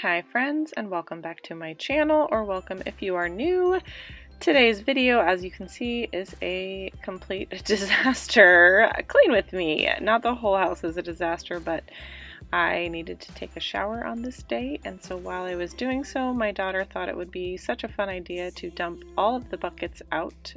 Hi friends, and welcome back to my channel, or welcome if you are new. Today's video, as you can see, is a complete disaster. Clean with me. Not the whole house is a disaster, but I needed to take a shower on this day, and so while I was doing so, my daughter thought it would be such a fun idea to dump all of the buckets out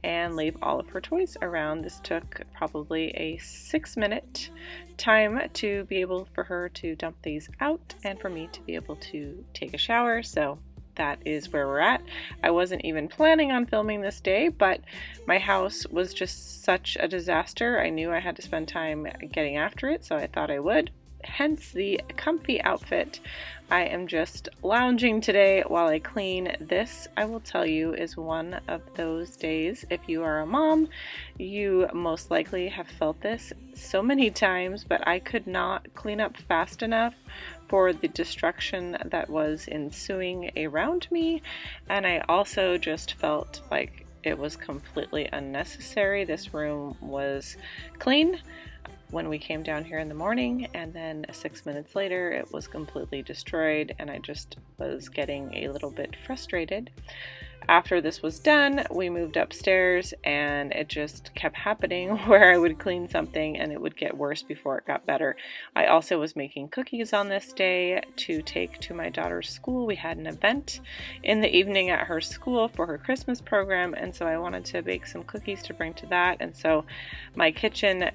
and leave all of her toys around. This took probably a 6-minute time to be able for her to dump these out and for me to be able to take a shower, so that is where we're at. I wasn't even planning on filming this day, but my house was just such a disaster. I knew I had to spend time getting after it, so I thought I would. Hence the comfy outfit. I am just lounging today while I clean. This, I will tell you, is one of those days. If you are a mom, you most likely have felt this so many times, but I could not clean up fast enough for the destruction that was ensuing around me, and I also just felt like it was completely unnecessary. This room was clean when we came down here in the morning, and then 6 minutes later it was completely destroyed, and I just was getting a little bit frustrated. After this was done, we moved upstairs, and it just kept happening where I would clean something and it would get worse before it got better. I also was making cookies on this day to take to my daughter's school. We had an event in the evening at her school for her Christmas program, and so I wanted to bake some cookies to bring to that, and so my kitchen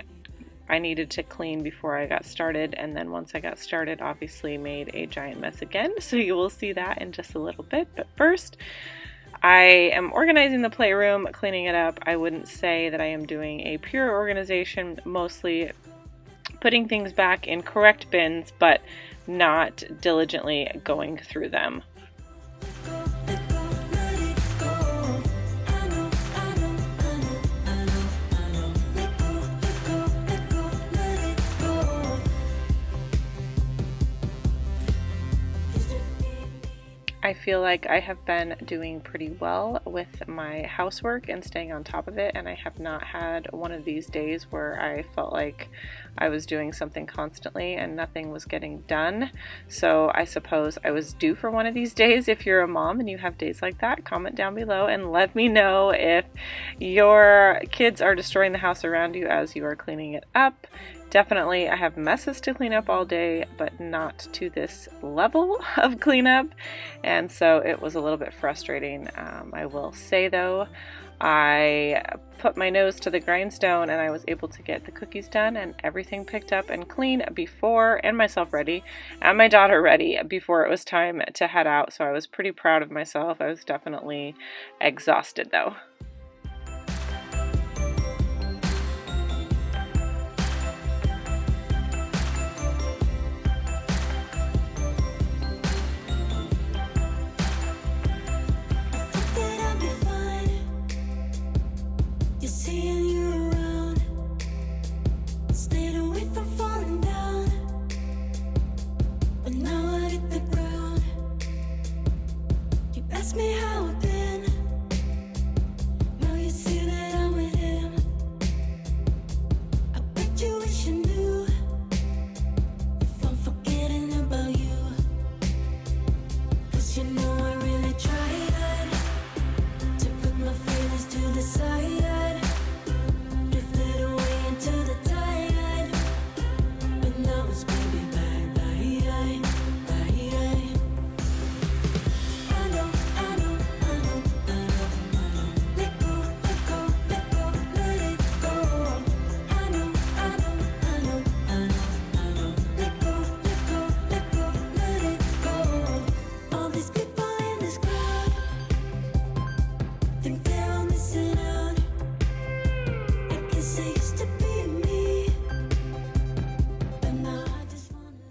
I needed to clean before I got started, and then once I got started, obviously made a giant mess again, so you will see that in just a little bit. But first, I am organizing the playroom, cleaning it up. I wouldn't say that I am doing a pure organization, mostly putting things back in correct bins, but not diligently going through them. I feel like I have been doing pretty well with my housework and staying on top of it, and I have not had one of these days where I felt like I was doing something constantly and nothing was getting done. So I suppose I was due for one of these days. If you're a mom and you have days like that, comment down below and let me know if your kids are destroying the house around you as you are cleaning it up. Definitely, I have messes to clean up all day, but not to this level of cleanup, and so it was a little bit frustrating. I will say though, I put my nose to the grindstone and I was able to get the cookies done and everything picked up and clean before, and myself ready, and my daughter ready before it was time to head out, so I was pretty proud of myself. I was definitely exhausted though.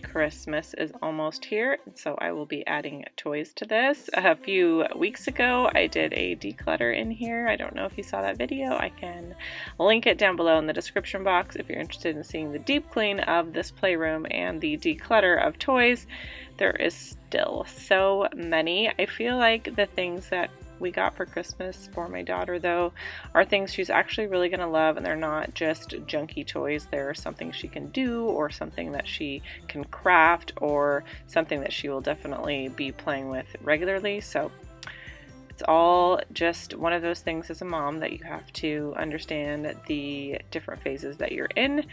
Christmas is almost here, so I will be adding toys to this. A few weeks ago, I did a declutter in here. I don't know if you saw that video. I can link it down below in the description box if you're interested in seeing the deep clean of this playroom and the declutter of toys. There is still so many. I feel like the things that we got for Christmas for my daughter, though, are things she's actually really going to love, and they're not just junky toys. They're something she can do, or something that she can craft, or something that she will definitely be playing with regularly. So it's all just one of those things as a mom that you have to understand the different phases that you're in.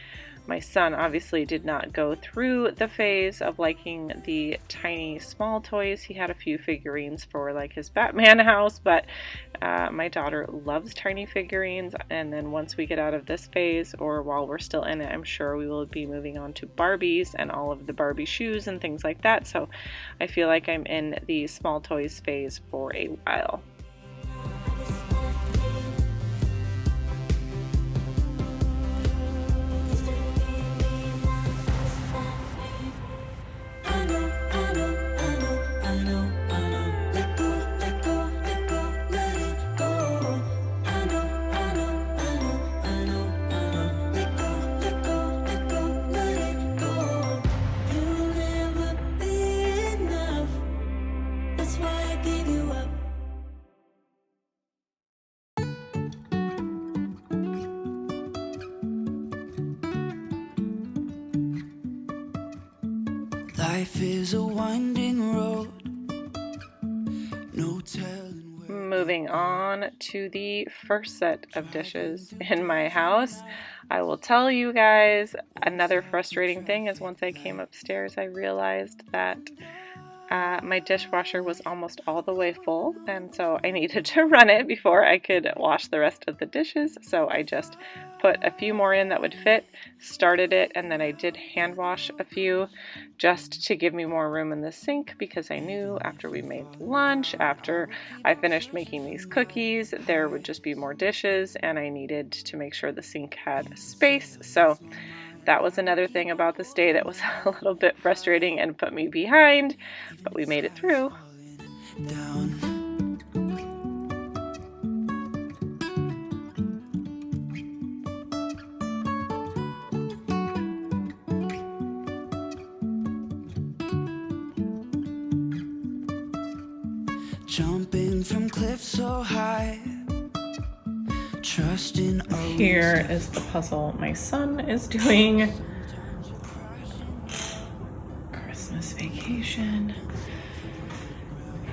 My son obviously did not go through the phase of liking the tiny small toys. He had a few figurines for like his Batman house, but my daughter loves tiny figurines. And then once we get out of this phase, or while we're still in it, I'm sure we will be moving on to Barbies and all of the Barbie shoes and things like that. So I feel like I'm in the small toys phase for a while. Life is a winding road, no telling where. Moving on to the first set of dishes in my house. I will tell you guys, another frustrating thing is once I came upstairs, I realized that my dishwasher was almost all the way full, and so I needed to run it before I could wash the rest of the dishes. So I just put a few more in that would fit, started it, and then I did hand wash a few just to give me more room in the sink, because I knew after we made lunch, after I finished making these cookies, there would just be more dishes and I needed to make sure the sink had space. So that was another thing about this day that was a little bit frustrating and put me behind, but we made it through. Jumping from cliffs so high. Here is the puzzle my son is doing. Christmas Vacation.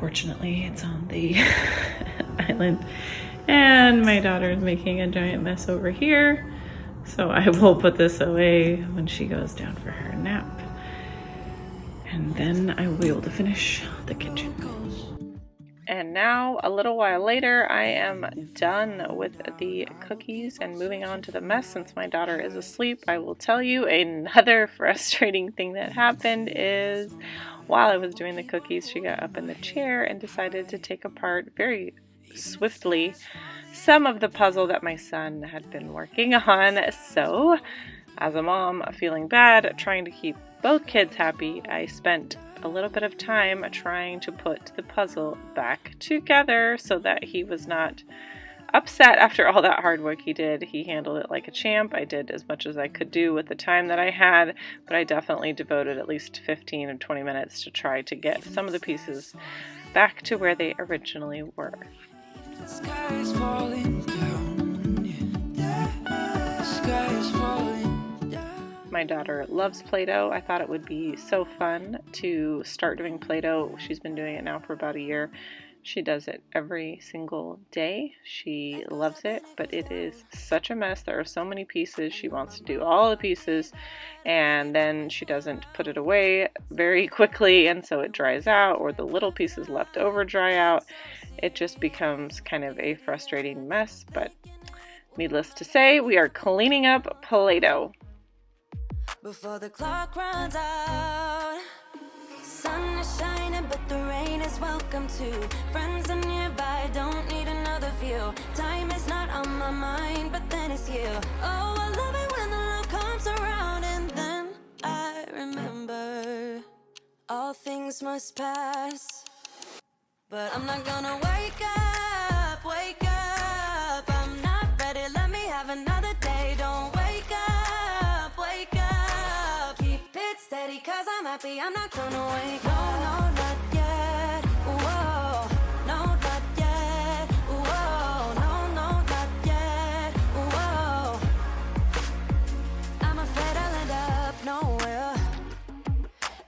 Fortunately, it's on the island, and my daughter is making a giant mess over here, so I will put this away when she goes down for her nap, and then I will be able to finish the kitchen. And now, a little while later, I am done with the cookies and moving on to the mess. Since my daughter is asleep, I will tell you another frustrating thing that happened is while I was doing the cookies, she got up in the chair and decided to take apart very swiftly some of the puzzle that my son had been working on. So, as a mom feeling bad, trying to keep both kids happy, I spent a little bit of time trying to put the puzzle back together so that he was not upset after all that hard work he did. He handled it like a champ. I did as much as I could do with the time that I had, but I definitely devoted at least 15 or 20 minutes to try to get some of the pieces back to where they originally were. The sky is falling down. The sky is falling down. My daughter loves Play-Doh. I thought it would be so fun to start doing Play-Doh. She's been doing it now for about a year. She does it every single day. She loves it, but it is such a mess. There are so many pieces. She wants to do all the pieces, and then she doesn't put it away very quickly, and so it dries out, or the little pieces left over dry out. It just becomes kind of a frustrating mess, but needless to say, we are cleaning up Play-Doh. Before the clock runs out, sun is shining, but the rain is welcome too. Friends are nearby, don't need another view. Time is not on my mind, but then it's you. Oh, I love it when the love comes around, and then I remember all things must pass. But I'm not gonna wake up, wake up. I'm not ready, let me have another day. Don't wake up, wake up. Keep it steady, cause I'm happy, I'm not gonna wake up. No, no, not yet, whoa, no, not yet.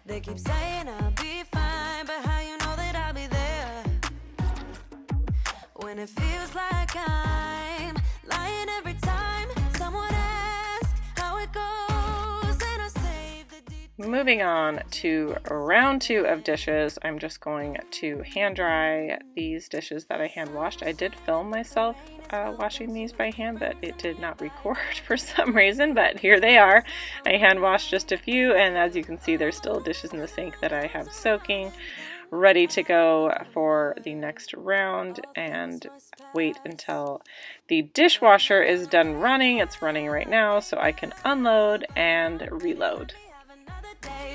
They keep saying I'll be fine, but how you know that I'll be there when it feels like I'm lying every time someone asks how it goes, and I save the details. Moving on to round 2 of dishes, I'm just going to hand dry these dishes that I hand washed. I did film myself washing these by hand, but it did not record for some reason, but here they are. I hand washed just a few, and as you can see, there's still dishes in the sink that I have soaking, ready to go for the next round, and wait until the dishwasher is done running. It's running right now, so I can unload and reload.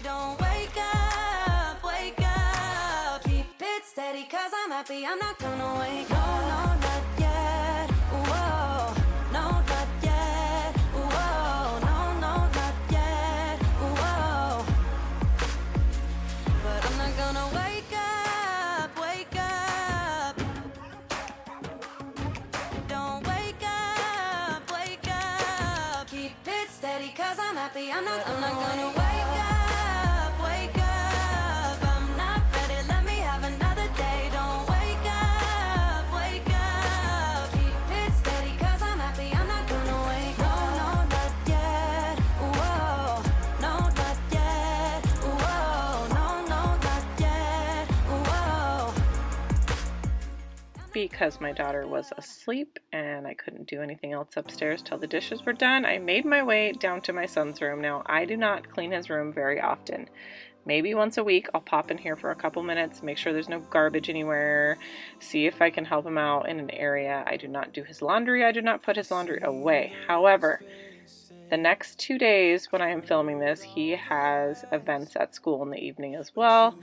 Don't wake up, wake up. Keep it steady, cause I'm happy, I'm not gonna wake up. No, not yet. Whoa, no, not yet. Whoa, no, not yet. Whoa. But I'm not gonna wake up, wake up. Don't wake up, wake up. Keep it steady, cause I'm happy, I'm not gonna wake up. Because my daughter was asleep and I couldn't do anything else upstairs till the dishes were done, I made my way down to my son's room. Now, I do not clean his room very often. Maybe once a week I'll pop in here for a couple minutes, make sure there's no garbage anywhere, see if I can help him out in an area. I do not do his laundry. I do not put his laundry away. However, the next 2 days when I am filming this, he has events at school in the evening as well.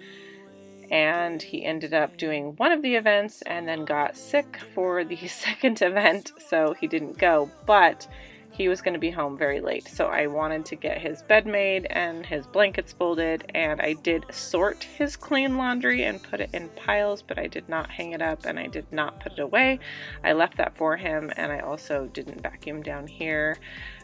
And he ended up doing one of the events and then got sick for the second event, so he didn't go, but he was going to be home very late. So I wanted to get his bed made and his blankets folded, and I did sort his clean laundry and put it in piles, but I did not hang it up and I did not put it away. I left that for him, and I also didn't vacuum down here.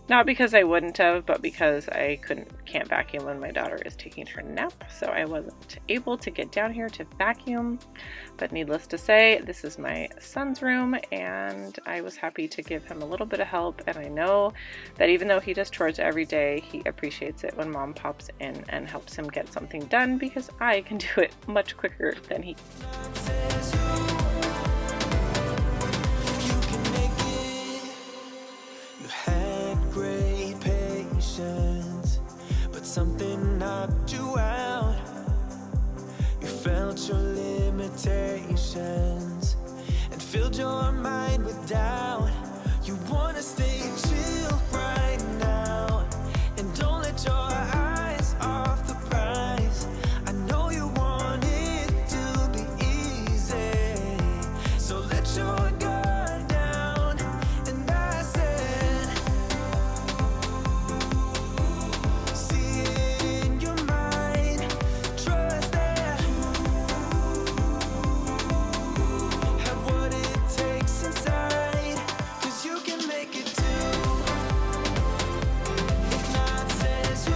Not because I wouldn't have, but because I can't vacuum when my daughter is taking her nap, so I wasn't able to get down here to vacuum. But needless to say, this is my son's room, and I was happy to give him a little bit of help, and I know that even though he does chores every day, he appreciates it when Mom pops in and helps him get something done, because I can do it much quicker than he can. Something knocked you out. You felt your limitations and filled your mind with doubt. You wanna stay chill right now and don't let your eyes off the prize. I know you want it to be easy, so let your guard down. And I said, see it in your mind, trust that have what it takes inside, 'cause you can make it too. If not says who,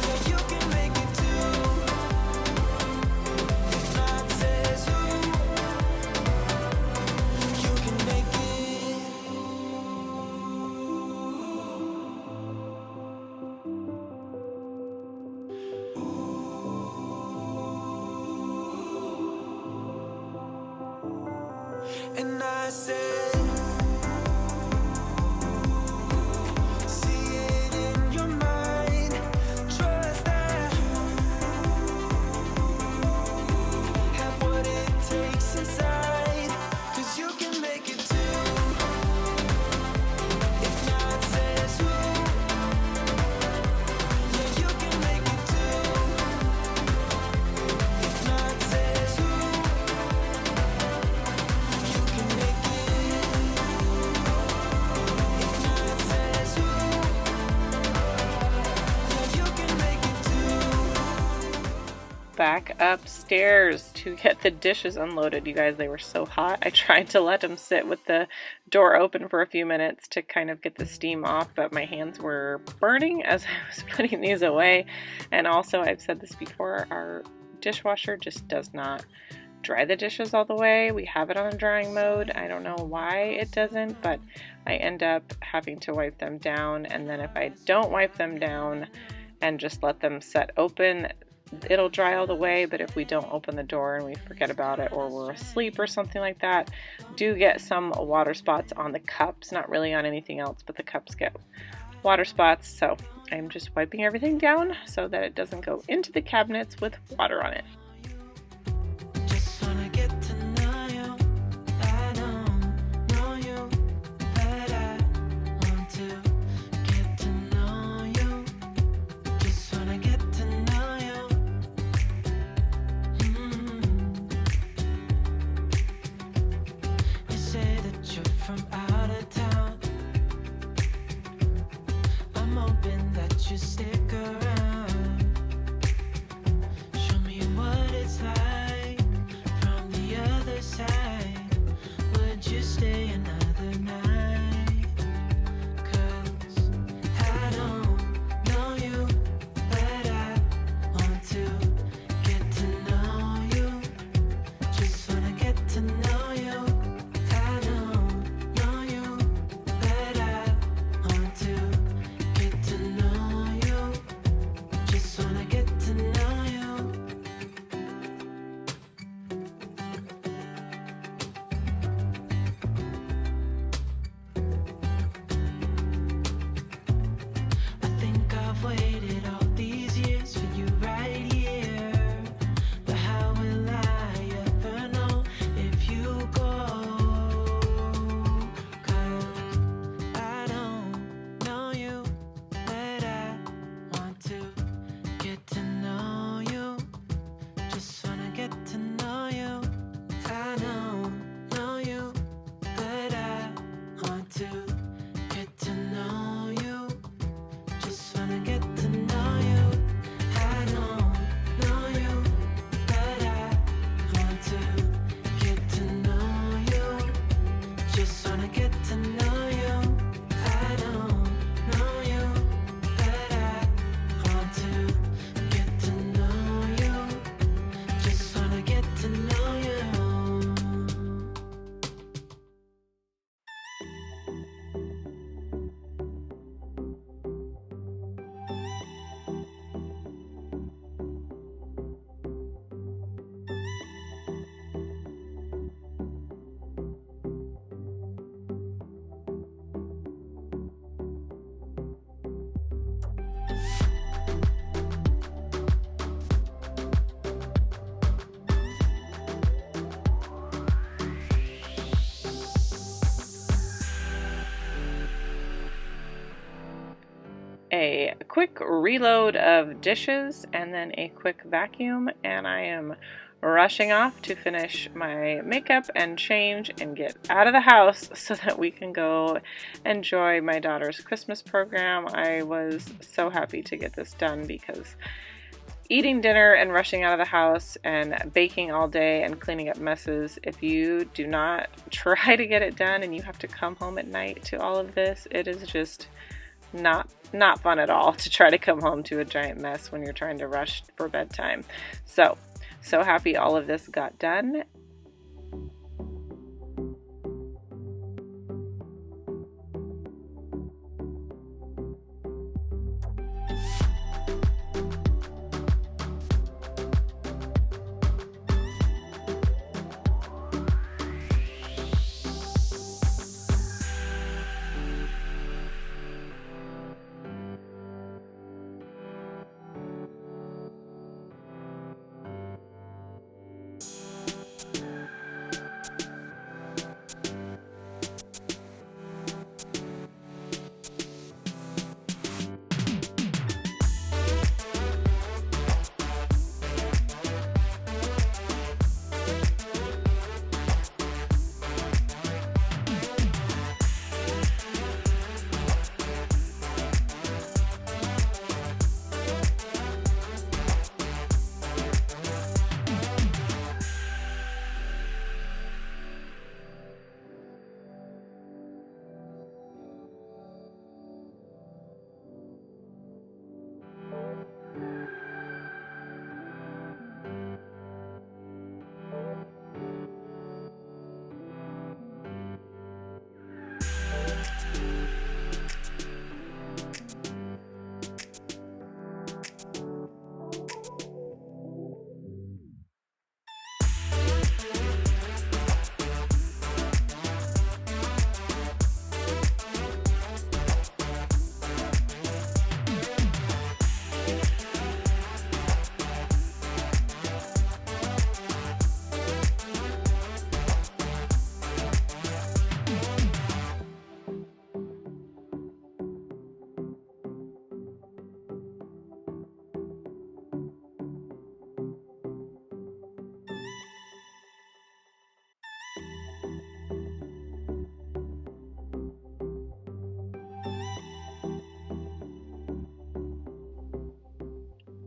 yeah, you can make it too. If not says who, you can make it. And I said, see it in your mind, trust that have what it takes inside, 'cause you can make it too. If not says who, yeah, you can make it too. If not says who, you can make it. back upstairs to get the dishes unloaded. You guys, they were so hot. I tried to let them sit with the door open for a few minutes to kind of get the steam off, but my hands were burning as I was putting these away. And also, I've said this before, our dishwasher just does not dry the dishes all the way. We have it on a drying mode. I don't know why it doesn't, but I end up having to wipe them down. And then if I don't wipe them down and just let them set open, it'll dry all the way. But if we don't open the door and we forget about it, or we're asleep or something like that, do get some water spots on the cups. Not really on anything else, but the cups get water spots. So I'm just wiping everything down so that it doesn't go into the cabinets with water on it. A quick reload of dishes and then a quick vacuum, and I am rushing off to finish my makeup and change and get out of the house so that we can go enjoy my daughter's Christmas program. I was so happy to get this done because eating dinner and rushing out of the house and baking all day and cleaning up messes, if you do not try to get it done and you have to come home at night to all of this, it is just not fun at all to try to come home to a giant mess when you're trying to rush for bedtime. So happy all of this got done.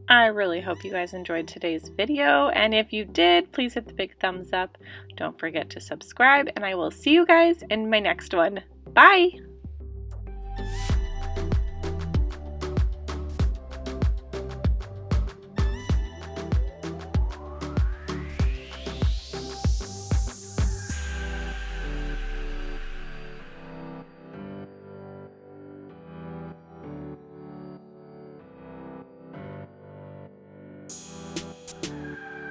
I really hope you guys enjoyed today's video, and if you did, please hit the big thumbs up. Don't forget to subscribe, and I will see you guys in my next one. Bye!